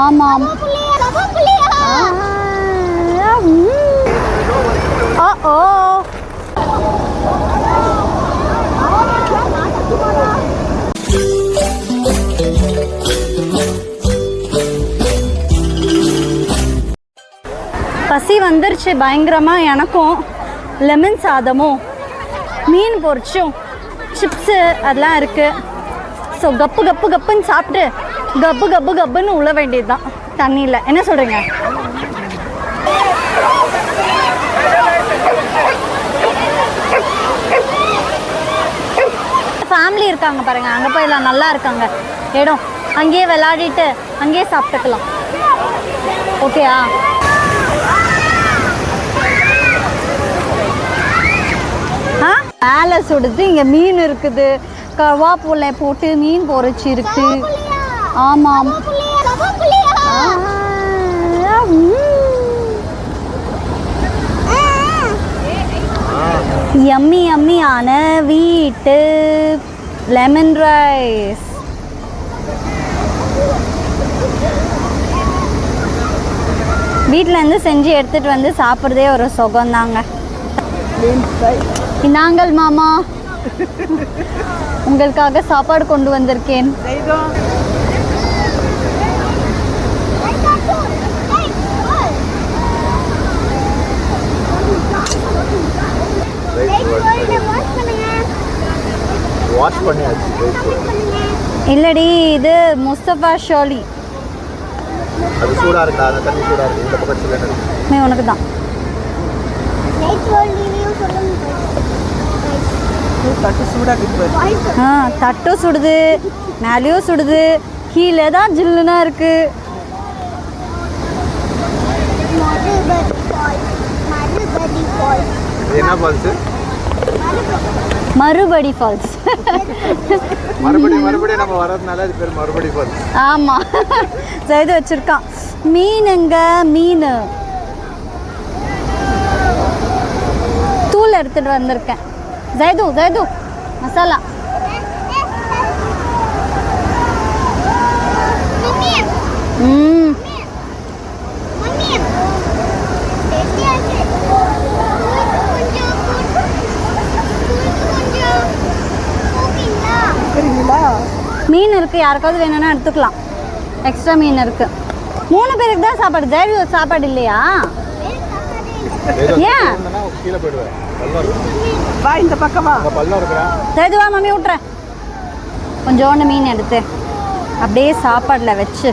ஆமாம். ஓ பசி வந்துருச்சு பயங்கரமாக. எனக்கும் லெமன் சாதமும் மீன் பொரிச்சும் சிப்ஸு அதெல்லாம் இருக்குது. ஸோ கப்பு கப்பு கப்புன்னு சாப்பிட்டு கப்பு கப்பு கப்புன்னு உள்ள வேண்டியது தான் தண்ணியில். என்ன சொல்கிறீங்க? ஃபேமிலி இருக்காங்க பாருங்கள், அங்கே போயிடலாம். நல்லா இருக்காங்க இடம். அங்கேயே விளையாடிட்டு அங்கேயே சாப்பிட்டுக்கலாம். ஓகேயா? மேலே சுடுது. இங்கே மீன் இருக்குது. கருவாப்புலை போட்டு மீன் பொரிச்சு இருக்கு. ஆமாம். யம்மி யம்மியான வீட்டு லெமன் ரைஸ். வீட்டிலேருந்து செஞ்சு எடுத்துகிட்டு வந்து சாப்பிட்றதே ஒரு சுகம்தாங்க. நாங்கள் மாமா உங்களுக்காக சாப்பாடு கொண்டு வந்திருக்கேன். இல்லடி, இது முஸ்தபா ஷோலி. அது சூடா இருக்கா? அந்த தண்ணி சூடா இருக்கு. இந்த பக்கம் சில்லுன்னு மே உனக்கு தான். தட்டும் சுடுது, மேலேயும் சுடுது, கீழே தான் ஜில்லுனா இருக்கு. மறுபடி ஃபால்ஸ். மறுபடியும் நம்ம வரதுனால அது பேர் மறுபடி ஃபால்ஸ். ஆமா, இது வச்சிருக்கான். மீனுங்க, மீன் தூள் எடுத்துட்டு வந்திருக்கேன். ஜெய்து மசாலா. மீன் இருக்கு, யாருக்காவது வேணும்னா எடுத்துக்கலாம். எக்ஸ்ட்ரா மீன் இருக்கு. 3 பேருக்கு தான் சாப்பாடு. ஜெய்து சாப்பாடு இல்லையா? ஏன் கீழே போயிடுவேன். இந்த பக்கமா ஜெய்துவா மம்மி விட்டுறேன். கொஞ்சோண்டு மீன் எடுத்து அப்படியே சாப்பாடில் வச்சு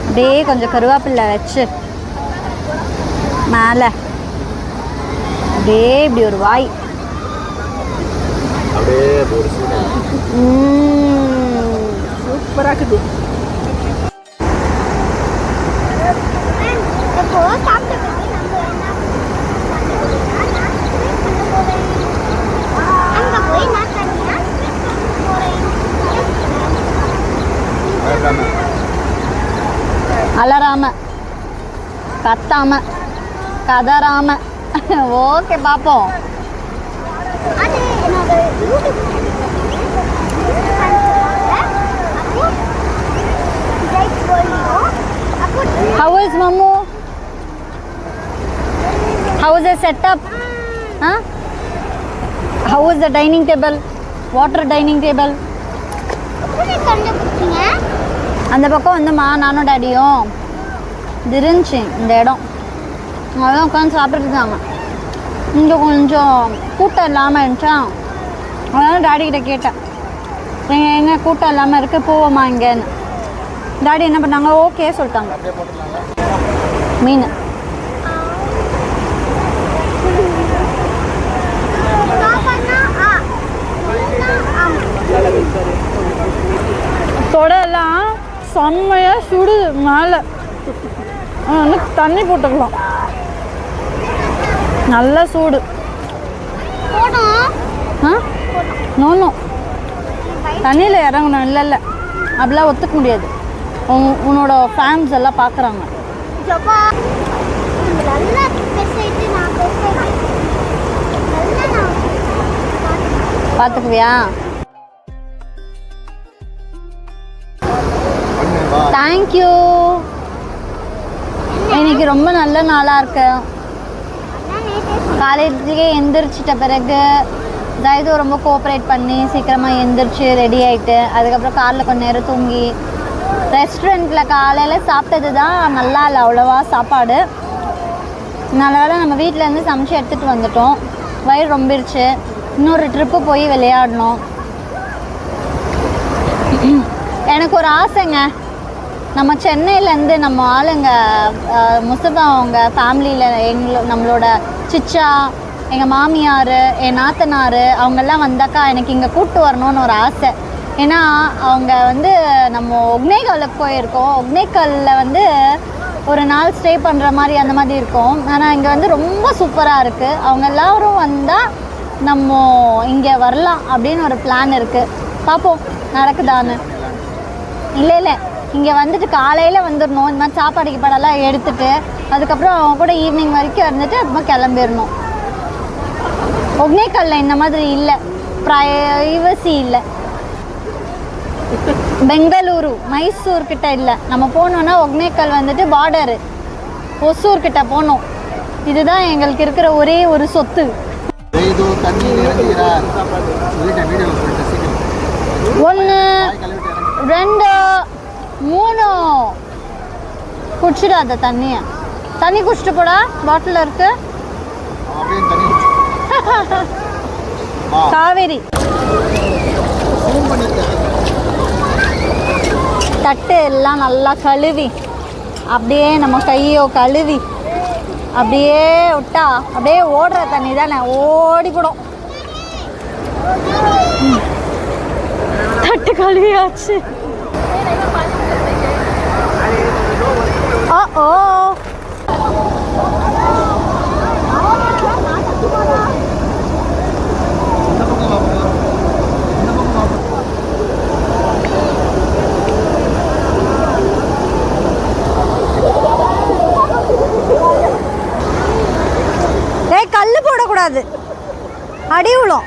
அப்படியே கொஞ்சம் கருவேப்பிலை வச்சு மேலே அப்படியே இப்படி ஒரு வாய். சூப்பராக இருக்குது. அலராம கத்தாம கதறாம. ஓகே, பார்ப்போம். How is Mamu? How is the setup? Huh? How is the dining table? Water dining table? அந்த பக்கம் வந்துமா நானும் டேடியும் இது இருந்துச்சு இந்த இடம். அதான் உட்காந்து சாப்பிட்டுட்டு இருந்தாங்க. இங்கே கொஞ்சம் கூட்டம் இல்லாமல் இருந்துச்சா, அதனால டாடிக்கிட்ட கேட்டேன், எங்கே கூட்டம் இல்லாமல் இருக்குது, போவோமா இங்கேன்னு. டாடி என்ன பண்ணாங்க, ஓகே சொல்லிட்டாங்க. மீன் தொடலாம் செம்மையாக சுடுது. மேலே தண்ணி போட்டுக்கலாம். நல்ல சூடு. நோனோ தண்ணியில் இறங்கணும். இல்லை அப்படிலாம் ஒத்துக்க முடியாது. உன்னோட ஃபேன்ஸ் எல்லாம் பார்க்குறாங்க. பார்த்துக்குவியா? தேங்க்யூ. இன்னைக்கு ரொம்ப நல்ல நாளாக இருக்கு. காலேஜுக்கே எந்திரிச்சிட்ட பிறகு ஜைதோ ரொம்ப கோஆப்ரேட் பண்ணி சீக்கிரமாக எந்திரிச்சு ரெடி ஆகிட்டு அதுக்கப்புறம் காரில் கொஞ்சம் நேரம் தூங்கி ரெஸ்டாரண்ட்டில் காலையில் சாப்பிட்டது தான் நல்லா இல்லை அவ்வளோவா சாப்பாடு. நல்லவேளை நம்ம வீட்டிலேருந்து சமைச்சு எடுத்துகிட்டு வந்துட்டோம். வயிறு ரொம்பிருச்சு. இன்னொரு ட்ரிப்பு போய் விளையாடணும். எனக்கு ஒரு ஆசைங்க, நம்ம சென்னையிலேருந்து நம்ம ஆளுங்க முஸ்தபா அவங்க ஃபேமிலியில் நம்மளோட சிச்சா, எங்கள் மாமியார், என் நாத்தனார் அவங்கெல்லாம் வந்தாக்கா எனக்கு இங்கே கூப்பிட்டு வரணும்னு ஒரு ஆசை. ஏன்னா அவங்க வந்து நம்ம ஒக்னேகலுக்கு போயிருக்கோம். ஒக்னேகலில் வந்து ஒரு நாள் ஸ்டே பண்ணுற மாதிரி அந்த மாதிரி இருக்கும். ஆனால் இங்கே வந்து ரொம்ப சூப்பராக இருக்குது. அவங்க எல்லோரும் வந்தால் நம்ம இங்கே வரலாம் அப்படின்னு ஒரு பிளான் இருக்குது. பார்ப்போம் நடக்குதான்னு. இல்லை இங்கே வந்துட்டு காலையில் வந்துடணும். இந்த மாதிரி சாப்பாடுக்கு படம்லாம் எடுத்துகிட்டு அதுக்கப்புறம் அவங்க கூட ஈவினிங் வரைக்கும் இருந்துட்டு அப்புறமா கிளம்பிடணும். ஒக்னேகல்ல இந்த மாதிரி இல்லை, ப்ரைவசி இல்லை. பெங்களூரு மைசூர் கிட்ட இல்லை. நம்ம போனோன்னா ஒக்னேகல் வந்துட்டு பார்டரு ஒசூர் கிட்ட போகணும். இதுதான் எங்களுக்கு இருக்கிற ஒரே ஒரு சொத்து. 1 2 3 குடிச்சிடாத தண்ணி குடிச்சிட்டு போடா. பாட்டில் இருக்கு. காவேரி தட்டு எல்லாம் நல்லா கழுவி அப்படியே நம்ம கையோ கழுவி அப்படியே விட்டா அப்படியே ஓடுற தண்ணி தானே ஓடிப்படும். தட்டு கழுவியாச்சு. ஓ கல்லு போடக்கூடாது, அடி விழும்.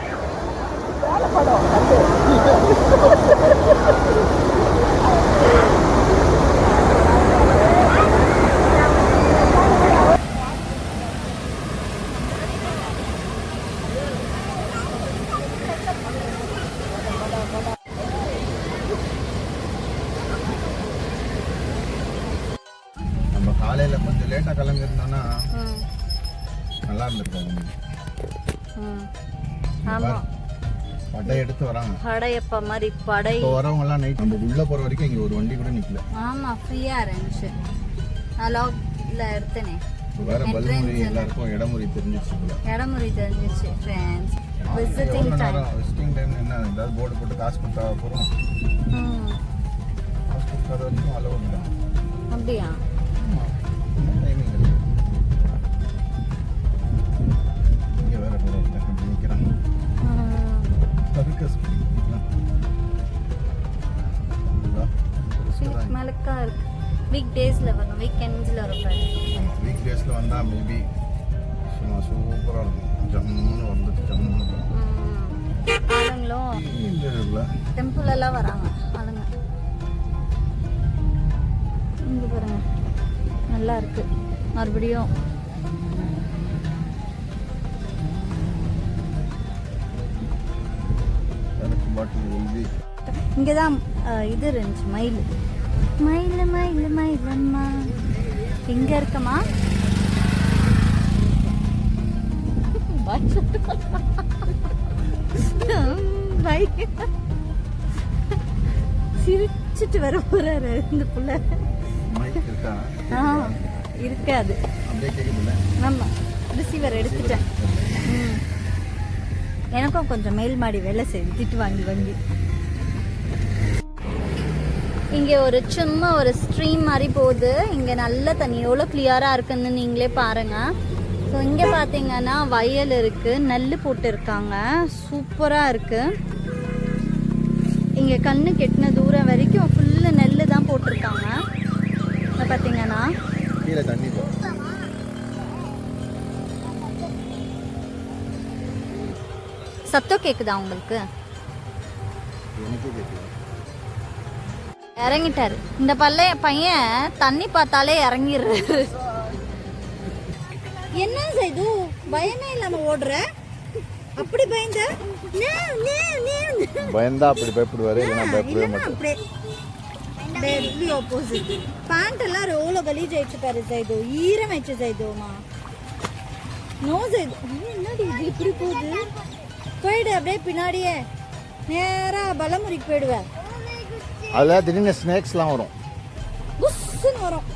நம்ம காலையில் கொஞ்சம் லேட்டாக கிளம்பிருந்தோன்னா நல்லா இருந்திருக்காங்க. ஆமாம், படை எடுத்து வராங்க. படையப்ப மாதிரி படை வரவங்க எல்லாம் நைட் நம்ம உள்ள போற வரைக்கும் இங்க ஒரு வண்டி கூட நிக்கல. ஆமா, ஃப்ரீயா இருந்துச்சு. லாக்ல எடுத்தனே. வேற பல்முறை எல்லாருக்கும் இடமுறை தெரிஞ்சிச்சு. இடமுறை தெரிஞ்சிச்சு. ஃப்ரெண்ட்ஸ் விசிட்டிங் டைம் என்ன ஏதாவது போர்டு போட்டு காசு கொடுத்தா போறோம். காசு கொடுக்காத வரைக்கும் அலோவ் இல்லை. அப்படியா? டைமிங் இல்லை. இங்க வேற நிக்கிறாங்க. மலக்கா இருக்கு. வீக் டேஸ்ல வரணும், வீக்கெண்ட்ஸ்ல வரக்கூடாது. வீக் டேஸ்ல வந்தா மேபி சும்மா சூப்பரா இருக்கும். ஜம்முன்னு வந்துட்டு ஜம்முன்னு ஆளுங்களும் டெம்பிள் எல்லாம் வராங்க ஆளுங்க. இங்க பாருங்க, நல்லா இருக்கு. மறுபடியும் இங்கதான் இது இருந்துச்சு, மயில் மயில் மயில் மயிலம்மா. எங்க இருக்கமா? சிரிச்சிட்டு வர போறாரு இந்த புள்ள. இருக்காது. ஆமா, ரிசீவர் எடுத்துட்டேன். எனக்கும் கொஞ்சம் மேல் மாடி வேலை செய்து திட்டு வாங்கி வாங்கி. இங்கே ஒரு சும்மா ஒரு ஸ்ட்ரீம் மாதிரி போகுது. இங்கே நல்ல தண்ணி எவ்வளோ கிளியராக இருக்குன்னு நீங்களே பாருங்கள். ஸோ இங்கே பார்த்தீங்கன்னா வயல் இருக்குது, நெல் போட்டுருக்காங்க, சூப்பராக இருக்குது. இங்கே கண்ணு கெட்டின தூரம் வரைக்கும் ஃபுல்லு நெல் தான் போட்டிருக்காங்க. பார்த்தீங்கன்னா சத்தம் கேட்குதா உங்களுக்கு? இறங்கிட்டாரு இந்த பையன் தண்ணி பார்த்தாலே இறங்கிடுறாரு. என்ன செய்து பயமே இல்லாம ஓடுற? அப்படி பயந்த பயந்தா அப்படி பயப்படுவாரு, இல்லைன்னா பயப்படவே மாட்டாரு. Deadly opposite. பேண்ட் எல்லாம் எவ்வளோ கலீஜ் ஆயிடுச்சு பாரு செய்து, ஈரம் ஆயிடுச்சு செய்துமா. நோ செய்து என்னடி இது இப்படி போகுது? போயிடு அப்படியே பின்னாடியே நேரா பலமுறிக்கு போயிடுவேன். அதில் திடீர்னு ஸ்னேக்ஸ்லாம் வரும், புஷ்ஷுன்னு வரும்.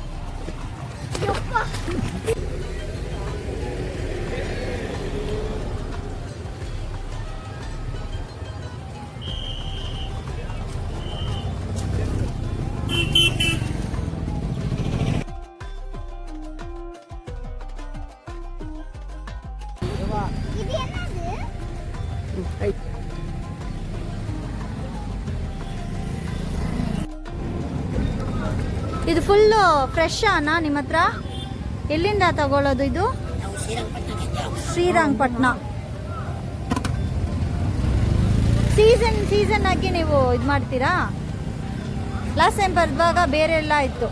ಇದು ಫುಲ್ಲು ಫ್ರೆಶ್ ನಾ ನಿಮ್ಮ ಹತ್ರ? ಎಲ್ಲಿಂದ ತಗೊಳ್ಳೋದು ಇದು? ಶ್ರೀರಂಗಪಟ್ಟಣ. ಸೀಸನ್ ಆಗಿ ನೀವು ಇದು ಮಾಡ್ತೀರಾ? ಲಾಸ್ಟ್ ಟೈಮ್ ಬರುವಾಗ ಬೇರೆ ಎಲ್ಲ ಇತ್ತು.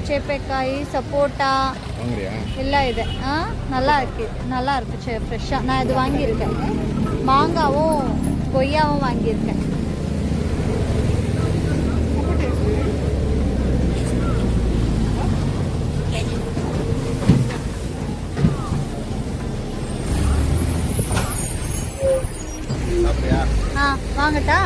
சேப்பக்காய் சப்போட்டா எல்லாம் இது நல்லா இருக்கு ஃப்ரெஷ்ஷாக. நான் இது வாங்கியிருக்கேன், மாங்காவும் கொய்யாவும் வாங்கியிருக்கேன். வாங்கட்டா?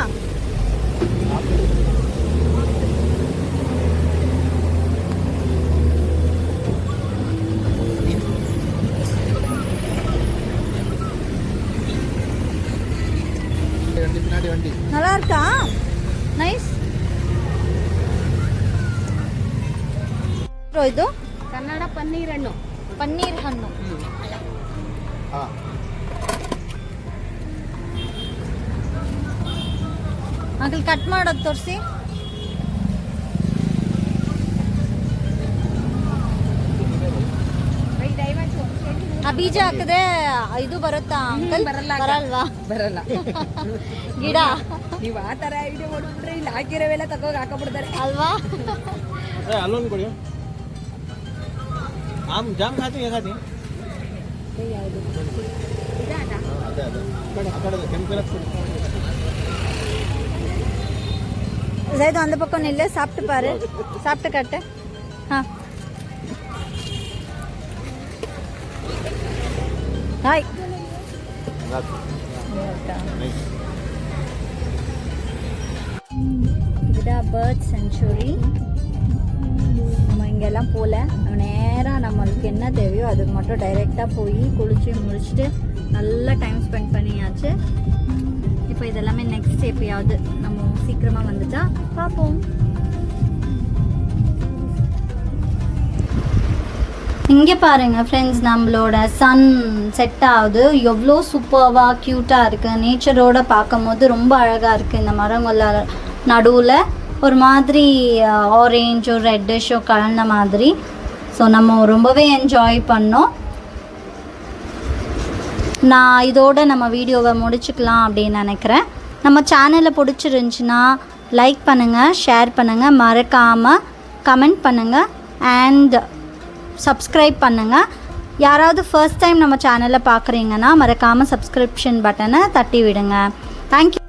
நல்லா இருக்கா? ನೈಸ್. ಇದು ಕನ್ನಡ ಪನ್ನೀರ್ ಹಣ್ಣು. ಪನ್ನೀರ್ ಹಣ್ಣು. ಅಂಕಲ್ ಕಟ್ ಮಾಡೋದು ತೋರಿಸಿ. ಆ ಬೀಜ ಹಾಕಿದ್ರೆ ಇದು ಬರುತ್ತಾ ಅಂಕಲ್? ಬರಲ್ವಾ? ಬರಲ್ಲ. ಗಿಡ ನೀವು ಆ ತರ ಐಡಿಯಾ ಮಾಡ್ಬಿಟ್ರೆ ಇಲ್ಲಿ ಹಾಕಿರೋವೆಲ್ಲ ತಗೋಗಿ ಹಾಕಬಿಡ್ತಾರೆ ಅಲ್ವಾ? ಅಲ್ಲೊಂದು ಕೊಡಿ. ಆಮ್ ಜಾಮ್ ಖಾತಿ ಖಾತಿ ಯಾವುದು ஜெயது அந்த பக்கம் நில்லு, சாப்பிட்டு பாரு, சாப்பிட்டு காட்டு. ஹாய். இதுதான் பேர்ட் சென்ச்சுரி. நம்ம இங்கெல்லாம் போகல, நம்ம நேராக நம்மளுக்கு என்ன தேவையோ அதுக்கு மட்டும் டைரெக்டாக போய் குளிச்சு முடிச்சுட்டு நல்லா டைம் ஸ்பெண்ட் பண்ணியாச்சு. இப்போ இதெல்லாமே நெக்ஸ்ட் எப்பயாவது நம்ம சீக்கிரமாக வந்துட்டா பார்ப்போம். இங்கே பாருங்கள் ஃப்ரெண்ட்ஸ், நம்மளோட சன் செட் ஆகுது. எவ்வளோ சூப்பர்வாக க்யூட்டாக இருக்குது. நேச்சரோடு பார்க்கும் போது ரொம்ப அழகாக இருக்குது. இந்த மரங்கள நடுவில் ஒரு மாதிரி ஆரேஞ்சோ ரெட்டிஷோ கலந்த மாதிரி. ஸோ நம்ம ரொம்பவே என்ஜாய் பண்ணோம். நான் இதோடு நம்ம வீடியோவை முடிச்சுக்கலாம் அப்படின்னு நினைக்கிறேன். நம்ம சேனலை பிடிச்சிருந்துச்சின்னா லைக் பண்ணுங்கள், ஷேர் பண்ணுங்கள், மறக்காமல் கமெண்ட் பண்ணுங்கள் அண்ட் சப்ஸ்கிரைப் பண்ணுங்கள். யாராவது ஃபர்ஸ்ட் டைம் நம்ம சேனலை பார்க்குறீங்கன்னா மறக்காமல் சப்ஸ்கிரிப்ஷன் பட்டனை தட்டி விடுங்க. தேங்க்யூ.